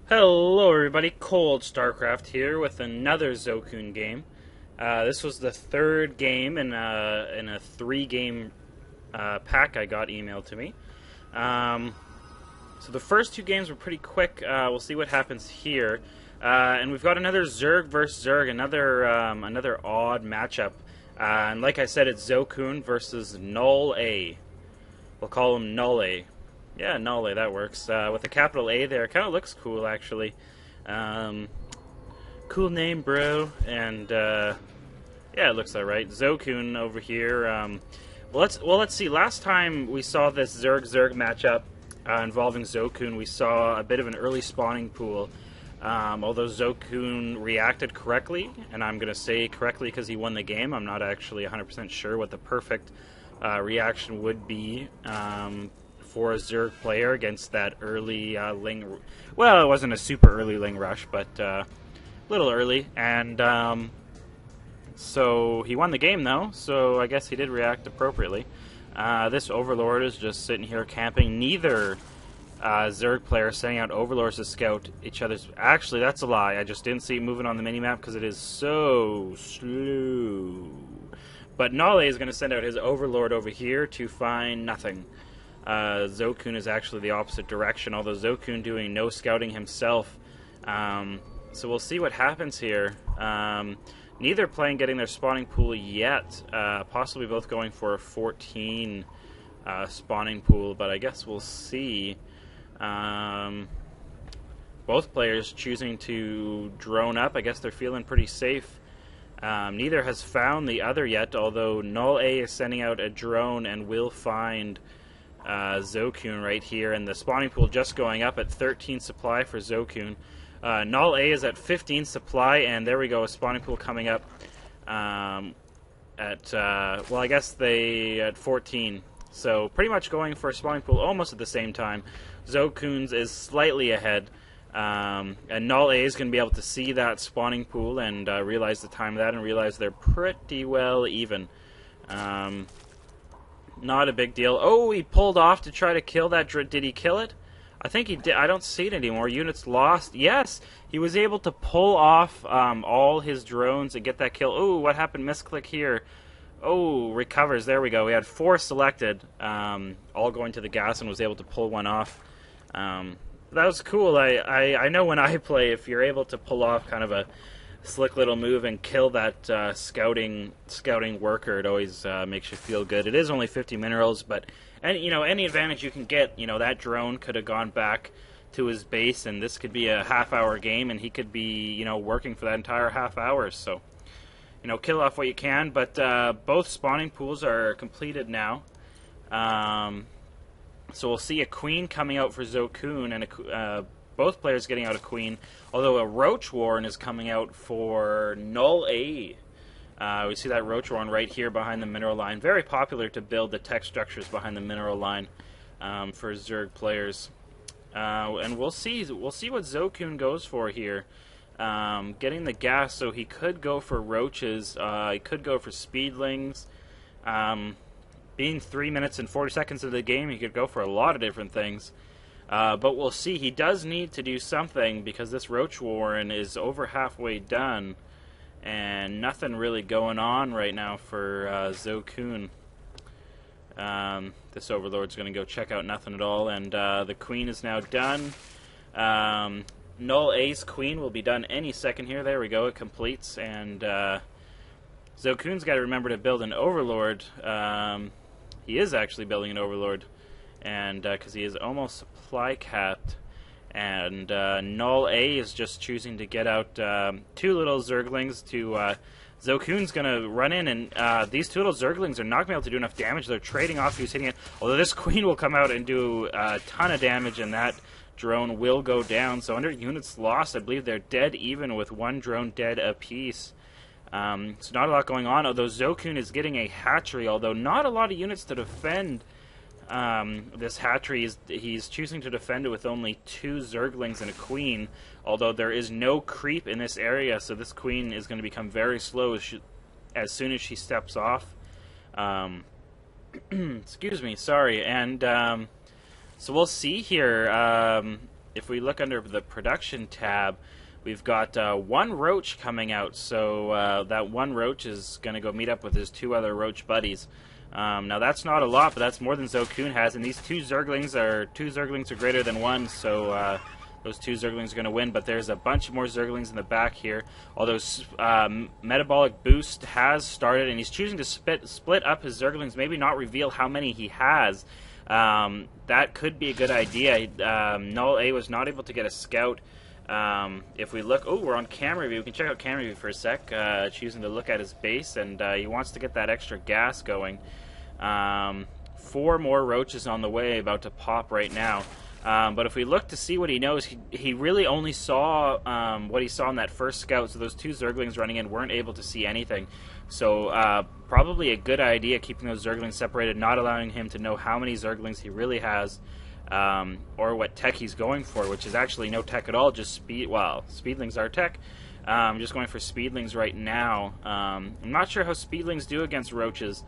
Hello everybody, Cold Starcraft here with another Zokune game. This was the third game in a three-game pack I got emailed to me. Um, so the first two games were pretty quick. We'll see what happens here. And we've got another Zerg versus Zerg, another odd matchup. And like I said, it's Zokune versus NullA. We'll call him NullA. Yeah, NullA, that works. With a capital A there. Kind of looks cool, actually. Um, cool name, bro. And, yeah, it looks alright. Zokune over here. Let's see. Last time we saw this Zerg-Zerg matchup involving Zokune, we saw a bit of an early spawning pool. Although Zokune reacted correctly, and I'm going to say correctly because he won the game. I'm not actually 100% sure what the perfect reaction would be for a Zerg player against that early Ling. Well, it wasn't a super early Ling rush, but a little early, and so he won the game though. So I guess he did react appropriately. This Overlord is just sitting here camping. Neither Zerg player sending out Overlords to scout each other's. Actually, that's a lie. I just didn't see it moving on the minimap because it is so slow. But NullA is going to send out his Overlord over here to find nothing. Zokune is actually the opposite direction, although Zokune doing no scouting himself. So we'll see what happens here. Neither playing getting their spawning pool yet. Possibly both going for a 14 spawning pool, but I guess we'll see. Both players choosing to drone up. I guess they're feeling pretty safe. Neither has found the other yet, although NullA is sending out a drone and will find Zokune right here, and the spawning pool just going up at 13 supply for Zokune. NullA is at 15 supply, and there we go, a spawning pool coming up well, I guess they at 14. So pretty much going for a spawning pool almost at the same time. Zokune's is slightly ahead, and NullA is going to be able to see that spawning pool and realize the time of that and realize they're pretty well even. Not a big deal. Oh, he pulled off to try to kill that. Did he kill it? I think he did. I don't see it anymore. Units lost. Yes, he was able to pull off all his drones and get that kill. Oh, what happened? Misclick here. Oh, recovers. There we go. We had 4 selected, all going to the gas, and was able to pull one off. That was cool. I know when I play, if you're able to pull off kind of a slick little move and kill that scouting worker, it always makes you feel good. It is only 50 minerals, but any advantage you can get, that drone could have gone back to his base, and this could be a half-hour game, and he could be working for that entire half hour. So kill off what you can. But both spawning pools are completed now. So we'll see a queen coming out for Zokune, and both players getting out a queen, although a Roach Warren is coming out for NullA. We see that Roach Warren right here behind the mineral line. Very popular to build the tech structures behind the mineral line for Zerg players. And we'll see what Zokune goes for here. Getting the gas, so he could go for roaches. He could go for speedlings. Being 3 minutes and 40 seconds of the game, he could go for a lot of different things. But we'll see. He does need to do something because this Roach Warren is over halfway done, and nothing really going on right now for Zokune. This Overlord's going to go check out nothing at all, and the Queen is now done. NullA's Queen will be done any second here. There we go. It completes, and Zokune's got to remember to build an Overlord. He is actually building an Overlord, and because he is almost supply capped, and NullA is just choosing to get out 2 little Zerglings to. Zokune's going to run in, and these 2 little Zerglings are not going to be able to do enough damage. They're trading off who's hitting it. Although this Queen will come out and do a ton of damage, and that drone will go down. So under units lost, I believe they're dead even with 1 drone dead apiece. So not a lot going on, although Zokune is getting a hatchery, although not a lot of units to defend this hatchery. He's choosing to defend it with only 2 Zerglings and a Queen, although there is no creep in this area, so this Queen is going to become very slow as soon as she steps off. Excuse me, sorry. And so we'll see here. if we look under the production tab, we've got one roach coming out, so that one roach is going to go meet up with his 2 other roach buddies. Now that's not a lot, but that's more than Zokune has, and these 2 zerglings are greater than 1, so those 2 zerglings are going to win. But there's a bunch more zerglings in the back here. Although metabolic boost has started, and he's choosing to split up his zerglings, maybe not reveal how many he has. That could be a good idea. NullA was not able to get a scout. If we look, oh, we're on camera view. We can check out camera view for a sec. Choosing to look at his base, and he wants to get that extra gas going. 4 more roaches on the way, about to pop right now. But if we look to see what he knows, he really only saw what he saw in that first scout. So those 2 zerglings running in weren't able to see anything. So probably a good idea keeping those zerglings separated, not allowing him to know how many zerglings he really has. Or what tech he's going for, which is actually no tech at all, just speed. Well, speedlings are tech. I'm just going for speedlings right now. I'm not sure how speedlings do against roaches.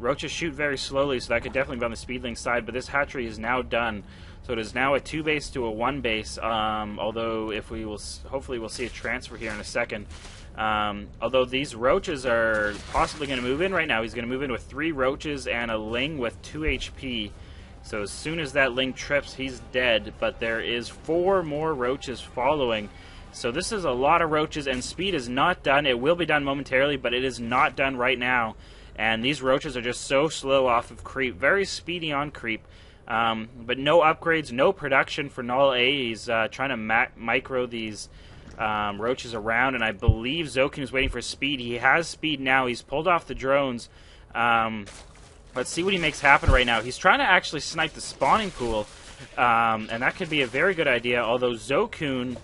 Roaches shoot very slowly, so that could definitely be on the speedling side, but this hatchery is now done. So it is now a 2 base to a 1 base, although if we will, hopefully we'll see a transfer here in a second. Although these roaches are possibly going to move in right now. He's going to move in with 3 roaches and a ling with 2 HP. So as soon as that ling trips, he's dead, but there is 4 more roaches following. So this is a lot of roaches, and speed is not done. It will be done momentarily, but it is not done right now. And these roaches are just so slow off of creep, very speedy on creep. But no upgrades, no production for NullA. He's trying to micro these roaches around, and I believe Zokune is waiting for speed. He has speed now. He's pulled off the drones. Let's see what he makes happen right now. He's trying to actually snipe the spawning pool, and that could be a very good idea, although Zokune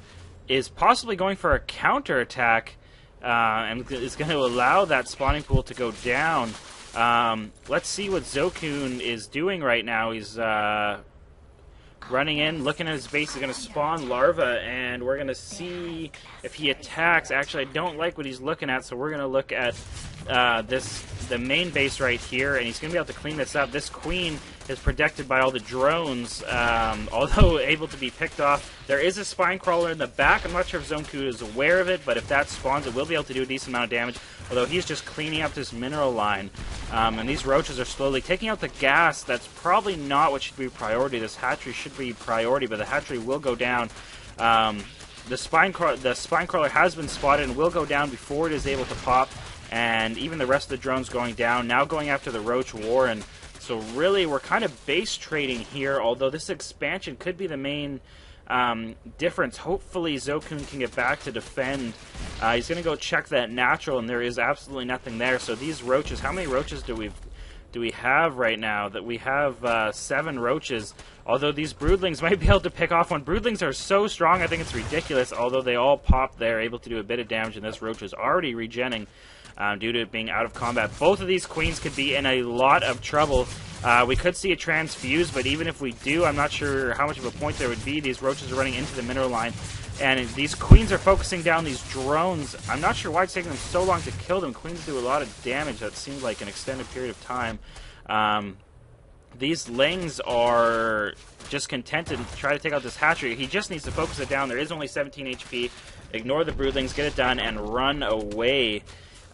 is possibly going for a counterattack, and is going to allow that spawning pool to go down. Let's see what Zokune is doing right now. He's running in, looking at his base. He's going to spawn larva, and we're going to see if he attacks. Actually, I don't like what he's looking at, so we're going to look at the main base right here, and he's going to be able to clean this up. This queen is protected by all the drones, although able to be picked off. There is a spine crawler in the back. I'm not sure if Zokune is aware of it, but if that spawns, it will be able to do a decent amount of damage, although he's just cleaning up this mineral line. And these roaches are slowly taking out the gas. That's probably not what should be priority. This hatchery should be priority, but the hatchery will go down. The spine crawler has been spotted and will go down before it is able to pop, and even the rest of the drones going down. Now going after the roach warren. So really, we're kind of base trading here, although this expansion could be the main difference. Hopefully Zokune can get back to defend. He's going to go check that natural, and there is absolutely nothing there. So these roaches, how many roaches do we have right now? That we have 7 roaches, although these broodlings might be able to pick off one. Broodlings are so strong, I think it's ridiculous, although they all pop there, able to do a bit of damage, and this roach is already regenning due to it being out of combat. Both of these queens could be in a lot of trouble. We could see a transfuse, but even if we do, I'm not sure how much of a point there would be. These roaches are running into the mineral line, and these queens are focusing down these drones. I'm not sure why it's taking them so long to kill them. Queens do a lot of damage. That seems like an extended period of time. These lings are just contented to try to take out this hatchery. He just needs to focus it down. There is only 17 HP. Ignore the broodlings, get it done, and run away.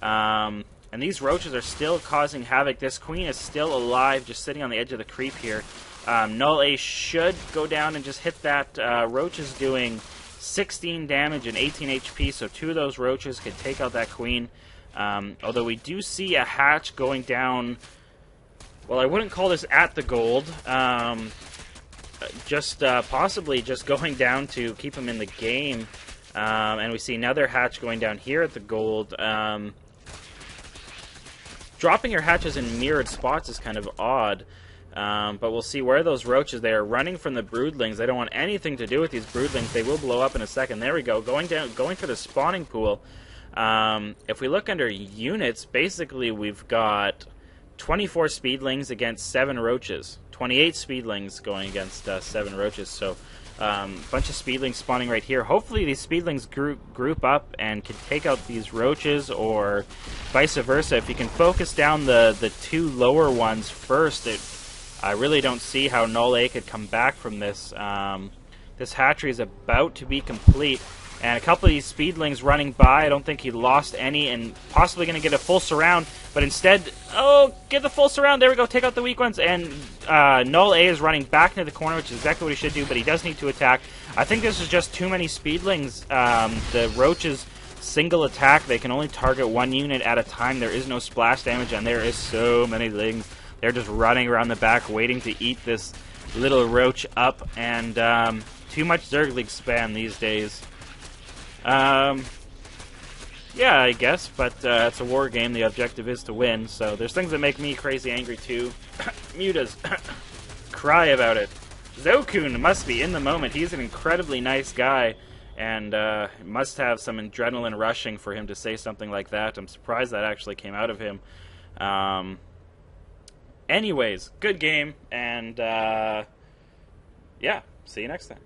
And these roaches are still causing havoc. This queen is still alive, just sitting on the edge of the creep here. NullA should go down and just hit that. Roach is doing 16 damage and 18 HP, so 2 of those roaches could take out that queen. Although we do see a hatch going down. Well, I wouldn't call this at the gold. Just possibly just going down to keep him in the game. And we see another hatch going down here at the gold. Dropping your hatches in mirrored spots is kind of odd, but we'll see where those roaches. They are running from the broodlings. They don't want anything to do with these broodlings. They will blow up in a second. There we go, going for the spawning pool. If we look under units, basically we've got 24 speedlings against 7 roaches. 28 speedlings going against 7 roaches. So bunch of speedlings spawning right here. Hopefully these speedlings group up and can take out these roaches, or vice versa. If you can focus down the 2 lower ones first, I really don't see how NullA could come back from this. This hatchery is about to be complete. And a couple of these speedlings running by. I don't think he lost any, and possibly going to get a full surround. But instead, oh, get the full surround. There we go. Take out the weak ones. And NullA is running back into the corner, which is exactly what he should do. But he does need to attack. I think this is just too many speedlings. The roaches single attack. They can only target one unit at a time. There is no splash damage, and there is so many lings. They're just running around the back, waiting to eat this little roach up. And too much Zergling spam these days. Yeah, I guess, but it's a war game. The objective is to win, so there's things that make me crazy angry too. Mutas, cry about it. Zokune must be in the moment. He's an incredibly nice guy, and must have some adrenaline rushing for him to say something like that. I'm surprised that actually came out of him. Anyways, good game, and yeah, see you next time.